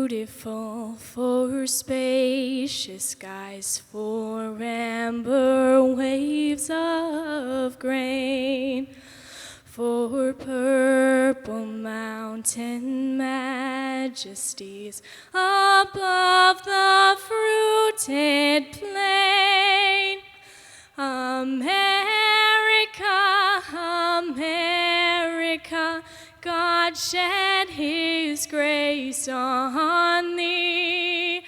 beautiful, for spacious skies, for amber waves of grain, for purple mountain majesties above the fruited plain. America, America, God shed his grace on thee,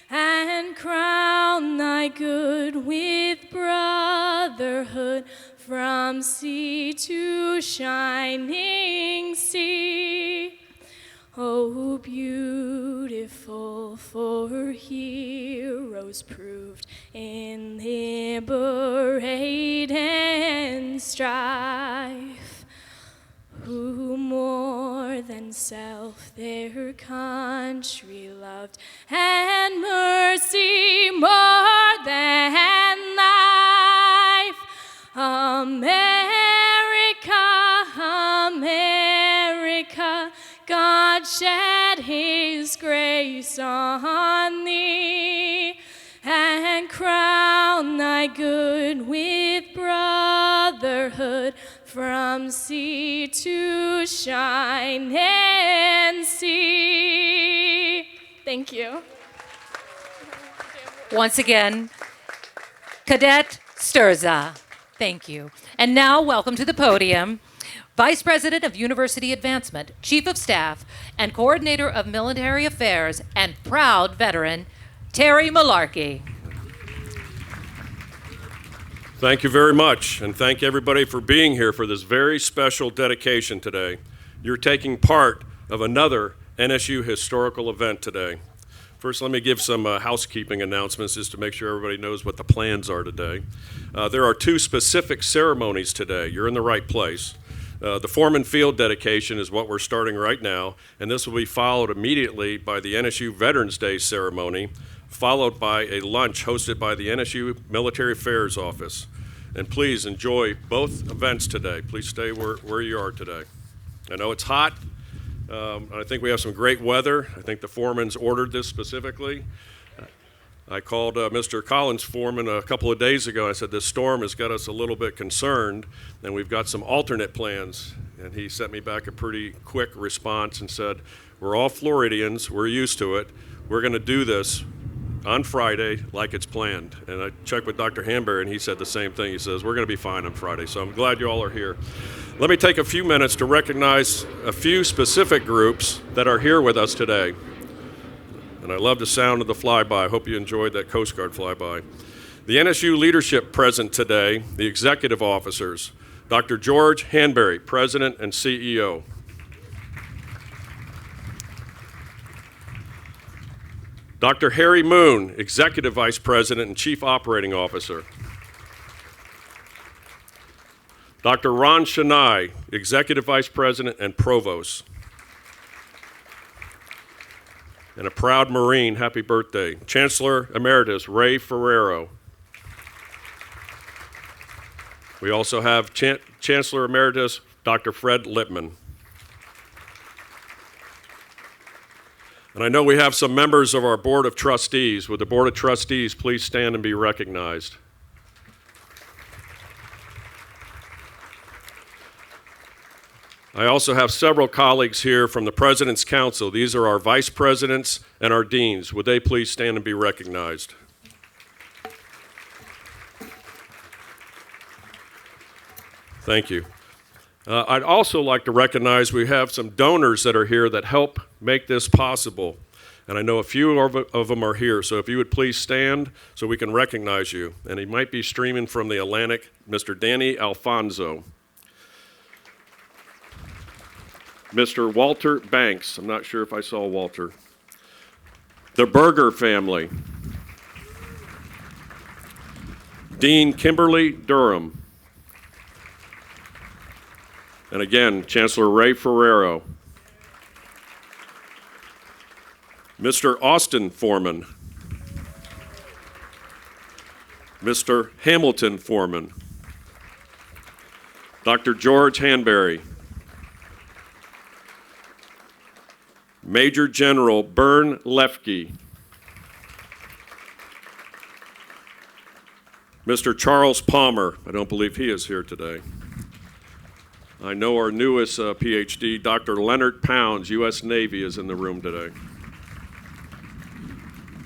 and crown thy good with brotherhood from sea to shining sea. Oh, beautiful for heroes proved in liberating strife, who more than self their country loved, and mercy more than life. America, America, God shed his grace on thee, and crown thy good with brotherhood from sea to shining sea. Thank you. Once again, Cadet Sturza. Thank you. And now, welcome to the podium, Vice President of University Advancement, Chief of Staff, and Coordinator of Military Affairs, and proud veteran, Terry Malarkey. Thank you very much, and thank everybody for being here for this very special dedication today. You're taking part of another NSU historical event today. First, let me give some housekeeping announcements just to make sure everybody knows what the plans are today. There are two specific ceremonies today. You're in the right place. The Forman Field dedication is what we're starting right now, and this will be followed immediately by the NSU Veterans Day ceremony, followed by a lunch hosted by the NSU Military Affairs Office. And please enjoy both events today. Please stay where you are today. I know it's hot. I think we have some great weather. I think the Foremans ordered this specifically. I called Mr. Collins Foreman a couple of days ago. I said, this storm has got us a little bit concerned, and we've got some alternate plans. And he sent me back a pretty quick response and said, we're all Floridians. We're used to it. We're going to do this on Friday like it's planned. And I checked with Dr. Hanbury, and he said the same thing. He says, we're going to be fine on Friday. So I'm glad you all are here. Let me take a few minutes to recognize a few specific groups that are here with us today. And I love the sound of the flyby. I hope you enjoyed that Coast Guard flyby. The NSU leadership present today, the executive officers, Dr. George Hanbury, President and CEO. Dr. Harry Moon, Executive Vice President and Chief Operating Officer. Dr. Ron Chennai, Executive Vice President and Provost. And a proud Marine, happy birthday, Chancellor Emeritus Ray Ferrero. We also have Chancellor Emeritus Dr. Fred Lippman. And I know we have some members of our Board of Trustees. Would the Board of Trustees please stand and be recognized? I also have several colleagues here from the President's Council. These are our vice presidents and our deans. Would they please stand and be recognized? Thank you. I'd also like to recognize we have some donors that are here that help make this possible. And I know a few of them are here, so if you would please stand so we can recognize you. And he might be streaming from the Atlantic, Mr. Danny Alfonso. Mr. Walter Banks, I'm not sure if I saw Walter. The Berger family. Dean Kimberly Durham. And again, Chancellor Ray Ferrero. Mr. Austin Foreman. Mr. Hamilton Foreman. Dr. George Hanbury. Major General Bern Lefke, Mr. Charles Palmer, I don't believe he is here today. I know our newest PhD, Dr. Leonard Pounds, U.S. Navy, is in the room today.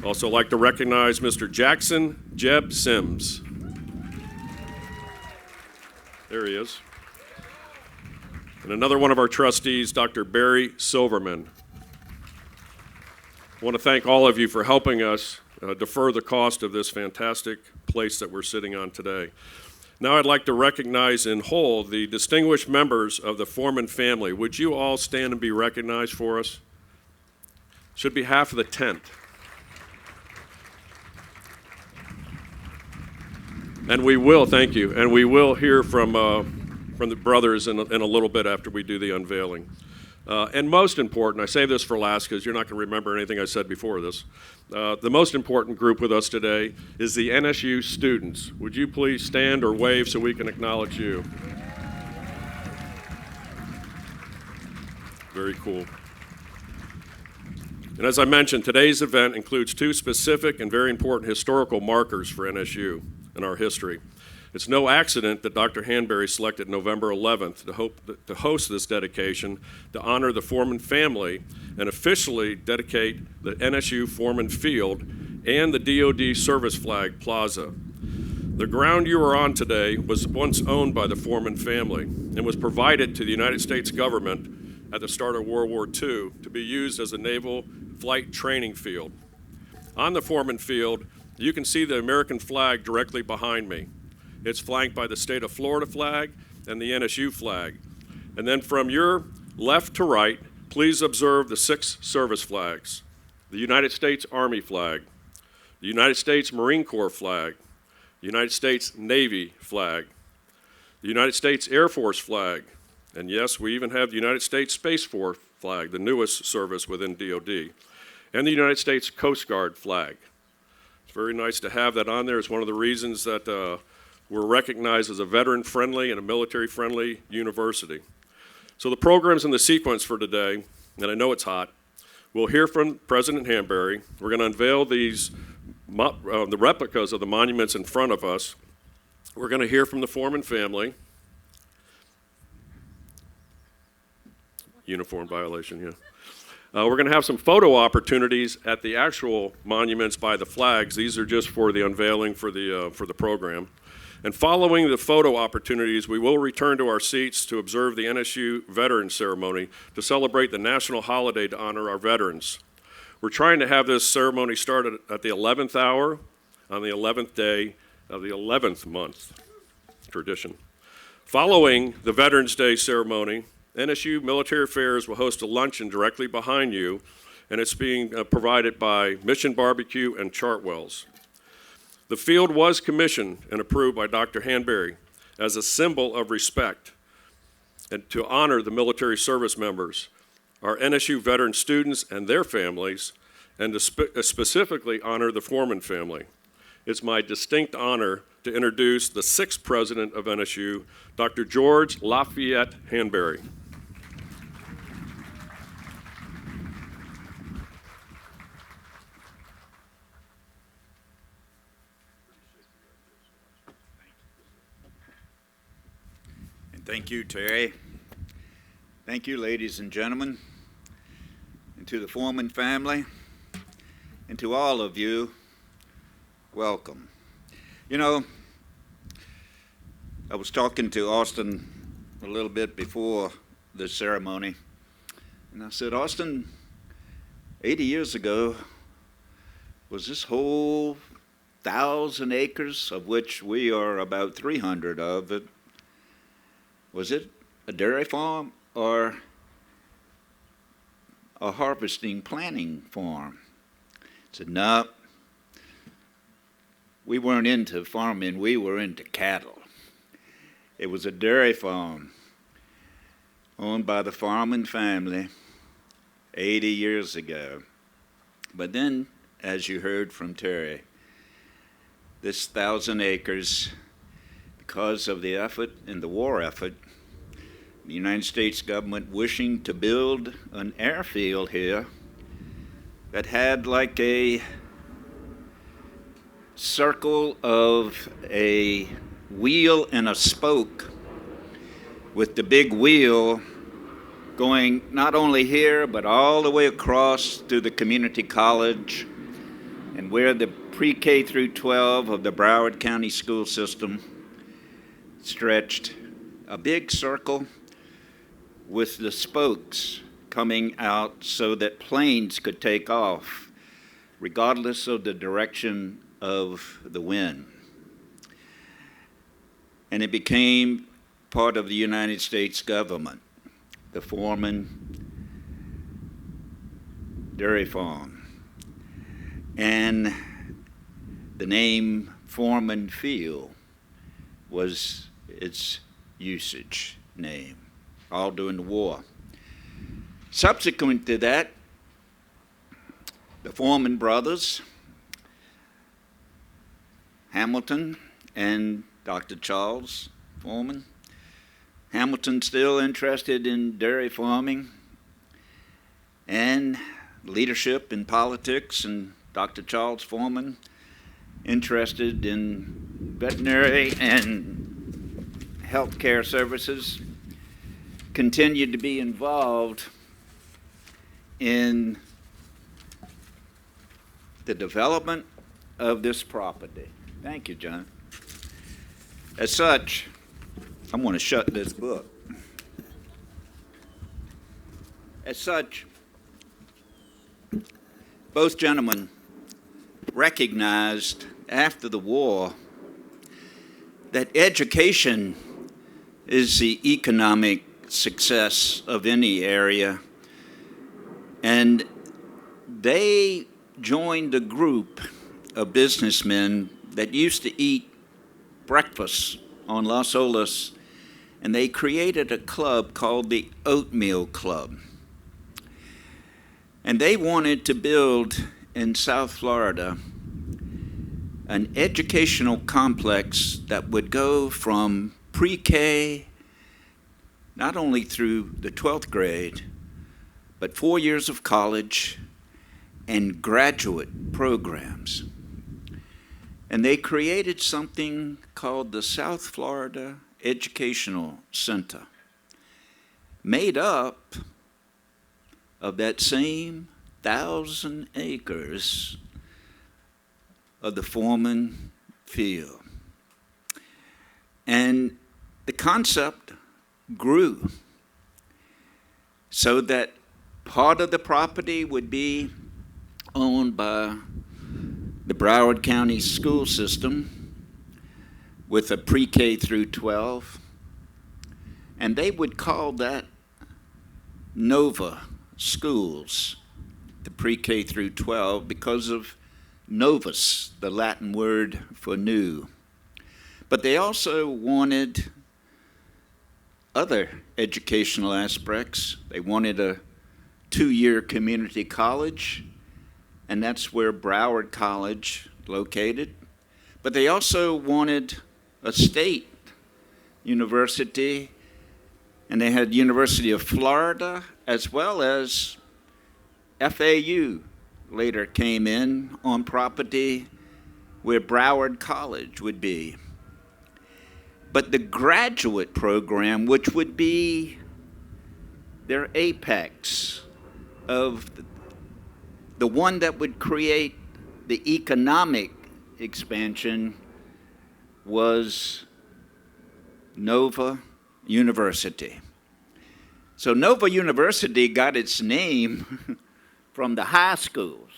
Also like to recognize Mr. Jackson Jeb Sims. There he is. And another one of our trustees, Dr. Barry Silverman. I want to thank all of you for helping us defer the cost of this fantastic place that we're sitting on today. Now I'd like to recognize in whole the distinguished members of the Forman family. Would you all stand and be recognized for us? Should be half of the tent. And we will, thank you, and we will hear from the brothers in a little bit after we do the unveiling. And most important, I save this for last because you're not going to remember anything I said before this. The most important group with us today is the NSU students. Would you please stand or wave so we can acknowledge you? Very cool. And as I mentioned, today's event includes two specific and very important historical markers for NSU in our history. It's no accident that Dr. Hanbury selected November 11th to host this dedication to honor the Forman family and officially dedicate the NSU Forman Field and the DoD service flag Plaza. The ground you are on today was once owned by the Forman family and was provided to the United States government at the start of World War II to be used as a naval flight training field. On the Forman Field, you can see the American flag directly behind me. It's flanked by the state of Florida flag and the NSU flag. And then from your left to right, please observe the 6 service flags: the United States Army flag, the United States Marine Corps flag, the United States Navy flag, the United States Air Force flag, and yes, we even have the United States Space Force flag, the newest service within DoD, and the United States Coast Guard flag. It's very nice to have that on there. It's one of the reasons that we're recognized as a veteran-friendly and a military-friendly university. So the program's in the sequence for today, and I know it's hot. We'll hear from President Hanbury. We're going to unveil the replicas of the monuments in front of us. We're going to hear from the Forman family. Uniform violation, yeah. We're going to have some photo opportunities at the actual monuments by the flags. These are just for the unveiling for the program. And following the photo opportunities, we will return to our seats to observe the NSU Veterans Ceremony to celebrate the national holiday to honor our veterans. We're trying to have this ceremony start at the 11th hour on the 11th day of the 11th month, tradition. Following the Veterans Day ceremony, NSU Military Affairs will host a luncheon directly behind you, and it's being provided by Mission Barbecue and Chartwells. The field was commissioned and approved by Dr. Hanbury as a symbol of respect and to honor the military service members, our NSU veteran students and their families, and to specifically honor the Forman family. It's my distinct honor to introduce the 6th president of NSU, Dr. George Lafayette Hanbury. Thank you, Terry. Thank you, ladies and gentlemen, and to the Forman family, and to all of you, welcome. You know, I was talking to Austin a little bit before the ceremony, and I said, Austin, 80 years ago, was this whole 1,000 acres, of which we are about 300 of it, was it a dairy farm or a harvesting planting farm? I said, no, we weren't into farming, we were into cattle. It was a dairy farm owned by the Forman family 80 years ago. But then, as you heard from Terry, this 1,000 acres, because of the effort and the war effort, the United States government wishing to build an airfield here that had like a circle of a wheel and a spoke, with the big wheel going not only here but all the way across to the community college and where the pre-K through 12 of the Broward County school system stretched, a big circle with the spokes coming out so that planes could take off regardless of the direction of the wind. And it became part of the United States government, the Forman Dairy Farm. And the name Forman Field was its usage name, all during the war. Subsequent to that, the Forman brothers, Hamilton and Dr. Charles Forman. Hamilton still interested in dairy farming and leadership in politics, and Dr. Charles Forman interested in veterinary and healthcare services, continued to be involved in the development of this property. Thank you, John. As such, I'm going to shut this book. As such, both gentlemen recognized after the war that education is the economic success of any area, and they joined a group of businessmen that used to eat breakfast on Las Olas, and they created a club called the Oatmeal Club. And they wanted to build in South Florida an educational complex that would go from pre-K, not only through the 12th grade, but 4 years of college and graduate programs. And they created something called the South Florida Educational Center, made up of that same 1,000 acres of the Forman Field. And the concept grew so that part of the property would be owned by the Broward County school system with a pre-K through 12, and they would call that Nova Schools, the pre-K through 12, because of novus, the Latin word for new. But they also wanted other educational aspects. They wanted a 2-year community college, and that's where Broward College located. But they also wanted a state university, and they had University of Florida as well as FAU later came in on property where Broward College would be. But the graduate program, which would be their apex of the one that would create the economic expansion, was Nova University. So Nova University got its name from the high schools.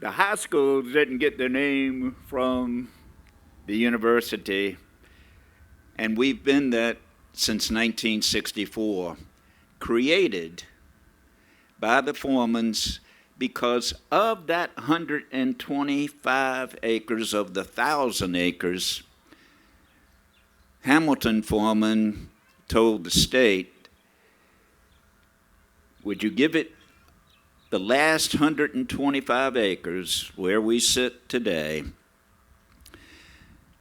The high schools didn't get their name from the university, and we've been that since 1964, created by the Formans because of that 125 acres of the 1,000 acres. Hamilton Forman told the state, would you give it the last 125 acres where we sit today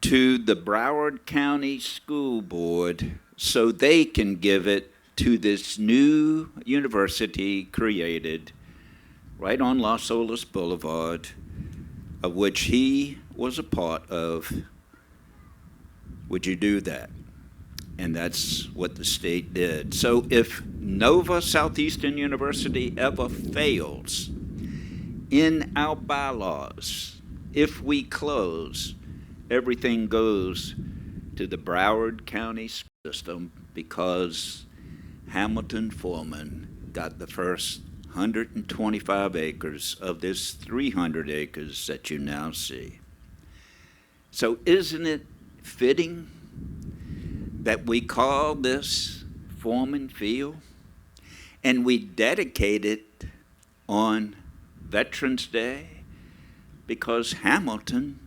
to the Broward County School Board so they can give it to this new university created right on Las Olas Boulevard, of which he was a part of. Would you do that? And that's what the state did. So if Nova Southeastern University ever fails in our bylaws, if we close, everything goes to the Broward County system because Hamilton Forman got the first 125 acres of this 300 acres that you now see. So isn't it fitting that we call this Forman Field and we dedicate it on Veterans Day because Hamilton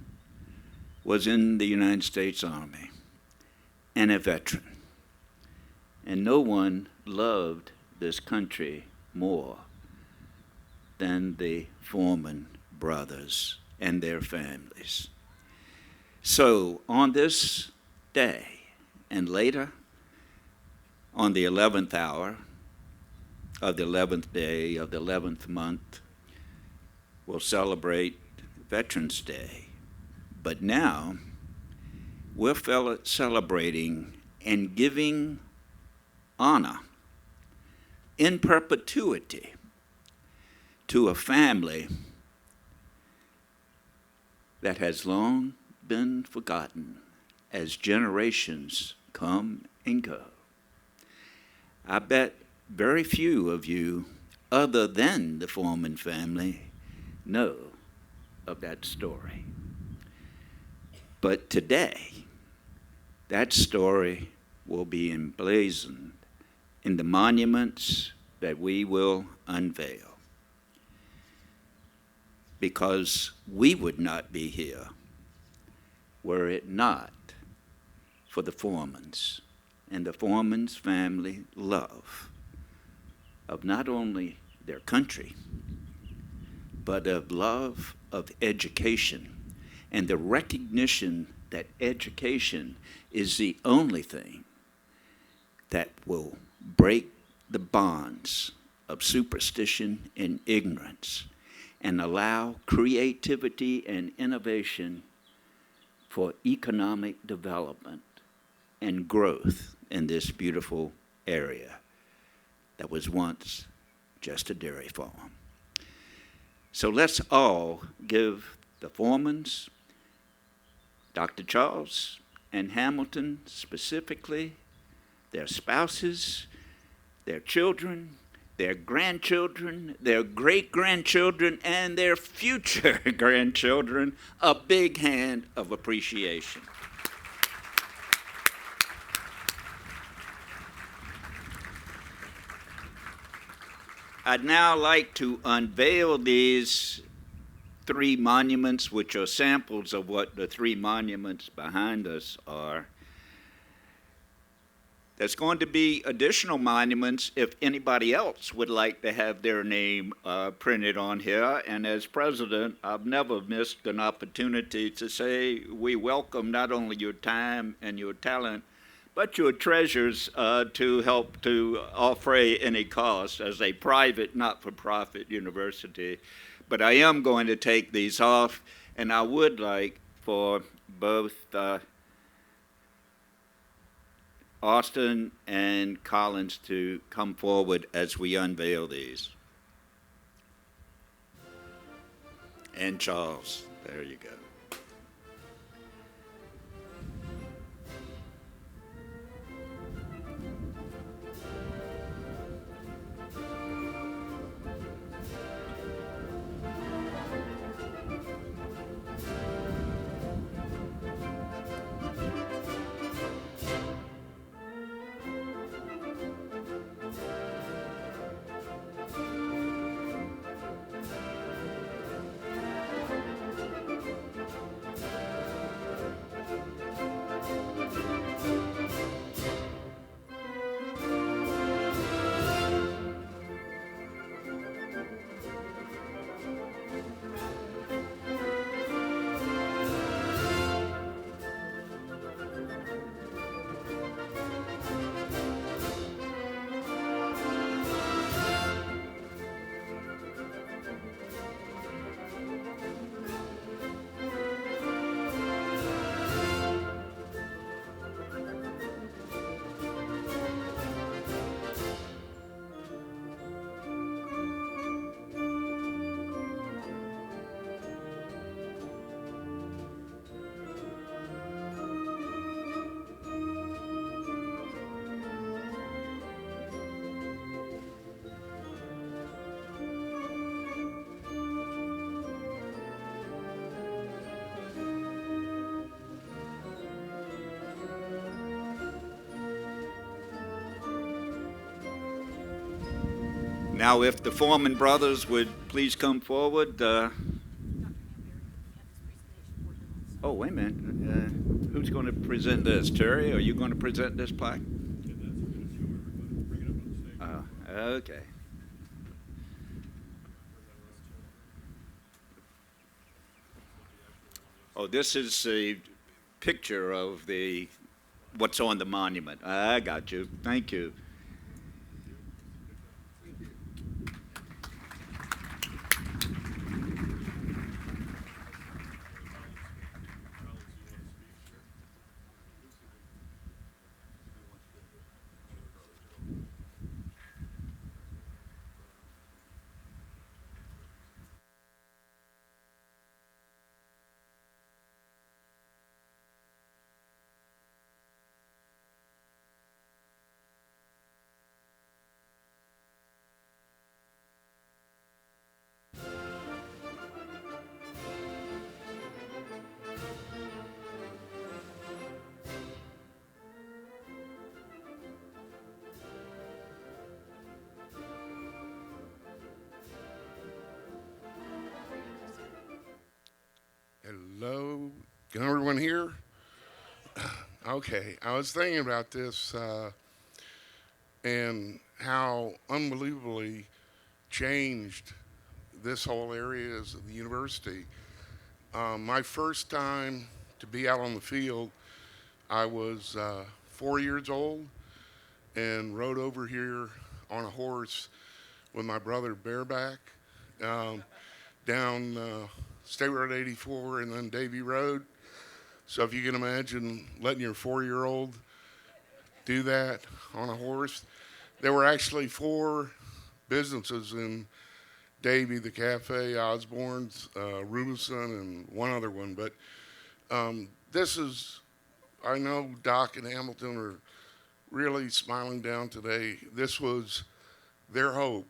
was in the United States Army and a veteran. And no one loved this country more than the Forman brothers and their families. So on this day and later, on the 11th hour of the 11th day of the 11th month, we'll celebrate Veterans Day. But now we're celebrating and giving honor in perpetuity to a family that has long been forgotten as generations come and go. I bet very few of you, other than the Forman family, know of that story. But today, that story will be emblazoned in the monuments that we will unveil. Because we would not be here were it not for the Formans and the Formans family love of not only their country, but of love of education and the recognition that education is the only thing that will break the bonds of superstition and ignorance and allow creativity and innovation for economic development and growth in this beautiful area that was once just a dairy farm. So let's all give the Formans, Dr. Charles and Hamilton specifically, their spouses, their children, their grandchildren, their great-grandchildren, and their future grandchildren, a big hand of appreciation. I'd now like to unveil these three monuments, which are samples of what the three monuments behind us are. There's going to be additional monuments if anybody else would like to have their name printed on here. And as president, I've never missed an opportunity to say we welcome not only your time and your talent, but your treasures to help to offray any cost as a private, not-for-profit university. But I am going to take these off, and I would like for both Austin and Collins to come forward as we unveil these. And Charles, there you go. Now, if the Forman brothers would please come forward. Oh, wait a minute. Who's going to present this? Terry, are you going to present this plaque? Okay. Oh, this is a picture of what's on the monument. I got you. Thank you. Hello, can everyone hear? Okay, I was thinking about this and how unbelievably changed this whole area is of the university. My first time to be out on the field, I was 4 years old and rode over here on a horse with my brother bareback down State Road 84 and then Davie Road. So if you can imagine letting your 4-year-old do that on a horse. There were actually 4 businesses in Davie, the cafe, Osborne's, Rubinson, and one other one. But this is, I know Doc and Hamilton are really smiling down today. This was their hope.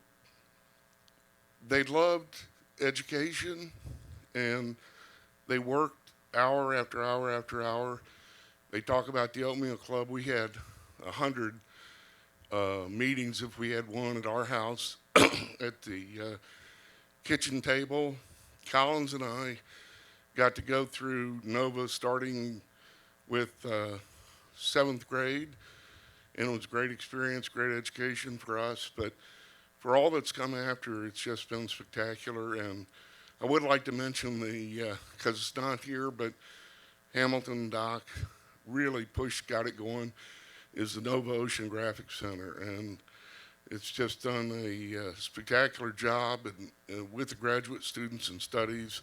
They loved education, and they worked hour after hour after hour. They talk about the oatmeal club. We had 100 meetings if we had one at our house at the kitchen table. Collins and I got to go through Nova starting with 7th grade, and it was a great experience, great education for us. But for all that's come after, it's just been spectacular. And I would like to mention because it's not here, but Hamilton and Doc really got it going, is the Nova Ocean Graphics Center. And it's just done a spectacular job with the graduate students and studies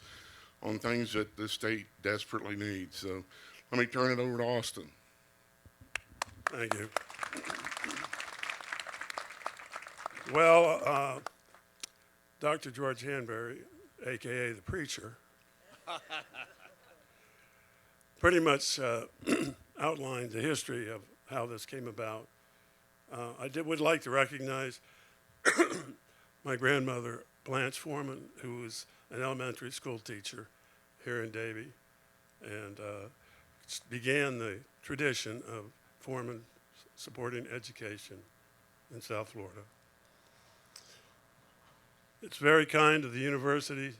on things that the state desperately needs. So let me turn it over to Austin. Thank you. Well, Dr. George Hanbury, AKA the preacher, pretty much outlined the history of how this came about. Would like to recognize my grandmother, Blanche Forman, who was an elementary school teacher here in Davie, and began the tradition of Forman supporting education in South Florida. It's very kind of the university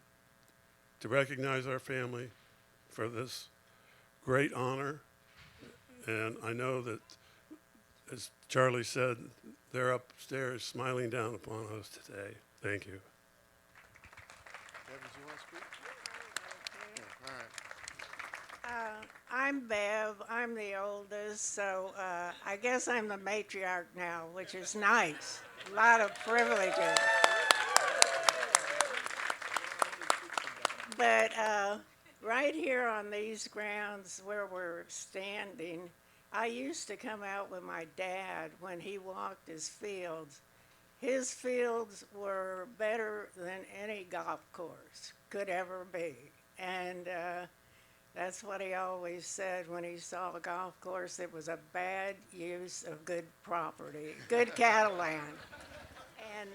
to recognize our family for this great honor. And I know that, as Charlie said, they're upstairs smiling down upon us today. Thank you. I'm Bev. I'm the oldest, so I guess I'm the matriarch now, which is nice. A lot of privileges. But right here on these grounds where we're standing, I used to come out with my dad when he walked his fields. His fields were better than any golf course could ever be. And that's what he always said when he saw a golf course. It was a bad use of good property, good cattle land. And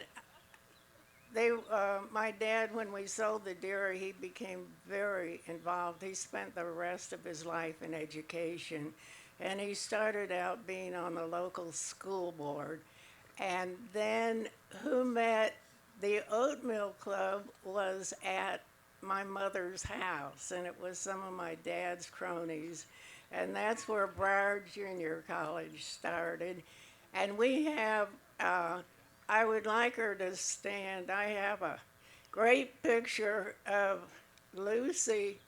my dad, when we sold the dairy, he became very involved. He spent the rest of his life in education. And he started out being on the local school board. And then who met the Oatmeal Club was at my mother's house, and it was some of my dad's cronies. And that's where Broward Junior College started. And we have, I would like her to stand. I have a great picture of Lucy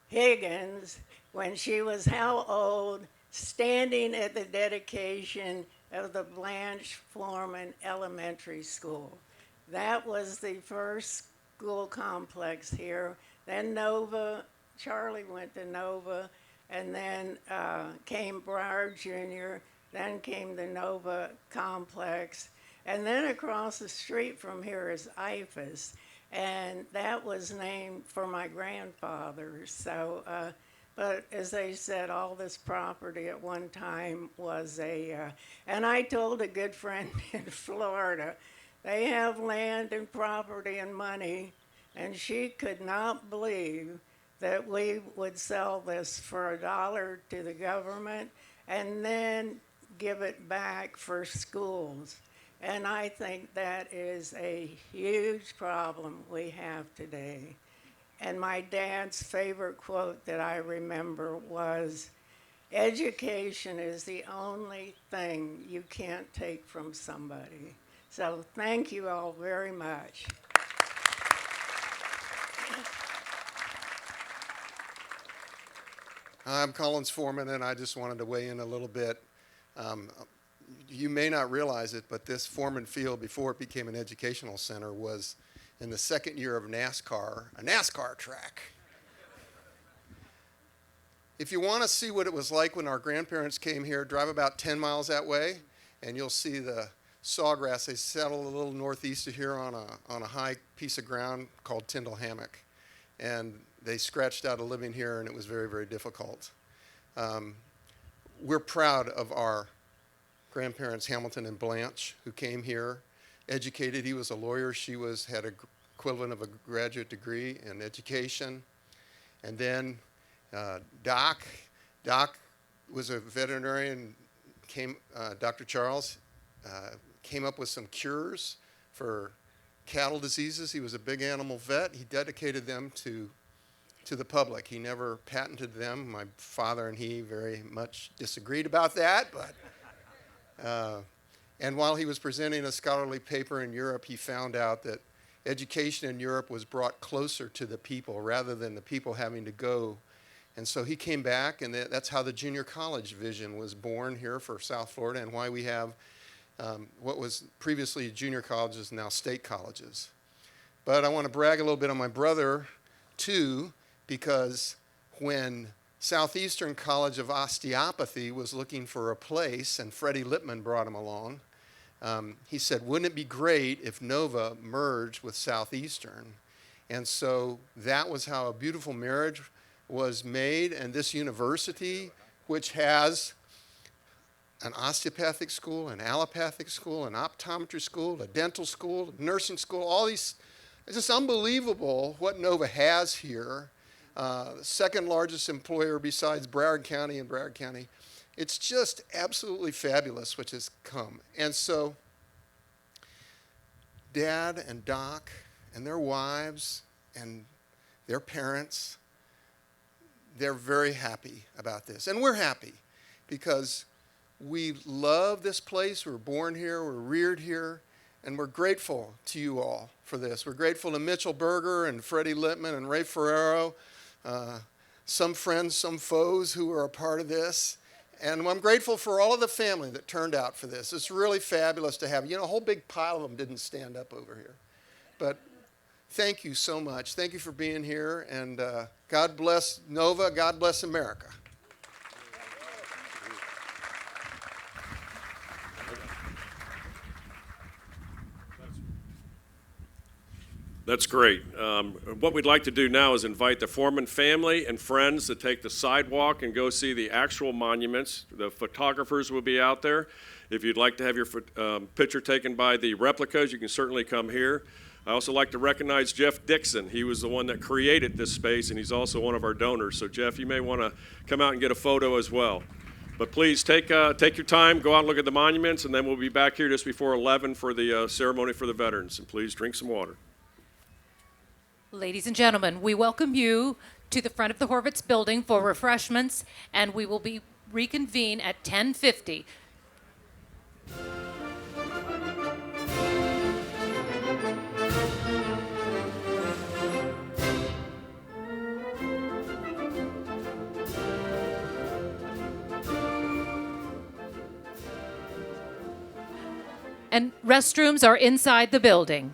Higgins when she was how old, standing at the dedication of the Blanche Forman Elementary School. That was the first school complex here. Then Nova, Charlie went to Nova, and then came Broward Junior, then came the Nova complex, and then across the street from here is IFAS, and that was named for my grandfather. So, but as they said, all this property at one time was and I told a good friend in Florida, they have land and property and money, and she could not believe that we would sell this for $1 to the government and then give it back for schools. And I think that is a huge problem we have today. And my dad's favorite quote that I remember was, "Education is the only thing you can't take from somebody." So thank you all very much. I'm Collins Forman, and I just wanted to weigh in a little bit. You may not realize it, but this Forman Field, before it became an educational center, was in the second year of NASCAR, a NASCAR track. If you want to see what it was like when our grandparents came here, drive about 10 miles that way, and you'll see the sawgrass. They settled a little northeast of here on a high piece of ground called Tyndall Hammock. And they scratched out a living here, and it was very, very difficult. We're proud of our grandparents, Hamilton and Blanche, who came here, educated. He was a lawyer. She had an equivalent of a graduate degree in education. And then Doc was a veterinarian. Dr. Charles came up with some cures for cattle diseases. He was a big animal vet. He dedicated them to the public. He never patented them. My father and he very much disagreed about that, but and while he was presenting a scholarly paper in Europe, he found out that education in Europe was brought closer to the people rather than the people having to go. And so he came back, and that's how the junior college vision was born here for South Florida, and why we have what was previously junior colleges, now state colleges. But I want to brag a little bit on my brother, too, because when Southeastern College of Osteopathy was looking for a place, and Freddie Lippman brought him along, he said, wouldn't it be great if Nova merged with Southeastern? And so that was how a beautiful marriage was made, and this university, which has an osteopathic school, an allopathic school, an optometry school, a dental school, a nursing school, all these, it's just unbelievable what Nova has here. Second largest employer besides Broward County and Broward County. It's just absolutely fabulous which has come. And so Dad and Doc and their wives and their parents, they're very happy about this. And we're happy because we love this place. We're born here, we're reared here, and we're grateful to you all for this. We're grateful to Mitchell Berger and Freddie Lippman and Ray Ferrero, some friends, some foes who are a part of this. And I'm grateful for all of the family that turned out for this. It's really fabulous to have, a whole big pile of them didn't stand up over here. But thank you so much. Thank you for being here, and God bless Nova, God bless America. That's great. What we'd like to do now is invite the Forman family and friends to take the sidewalk and go see the actual monuments. The photographers will be out there. If you'd like to have your picture taken by the replicas, you can certainly come here. I also like to recognize Jeff Dixon. He was the one that created this space, and he's also one of our donors. So Jeff, you may want to come out and get a photo as well. But please take your time, go out and look at the monuments, and then we'll be back here just before 11 for the ceremony for the veterans. And please drink some water. Ladies and gentlemen, we welcome you to the front of the Horvitz building for refreshments, and we will be reconvene at 10:50. And restrooms are inside the building.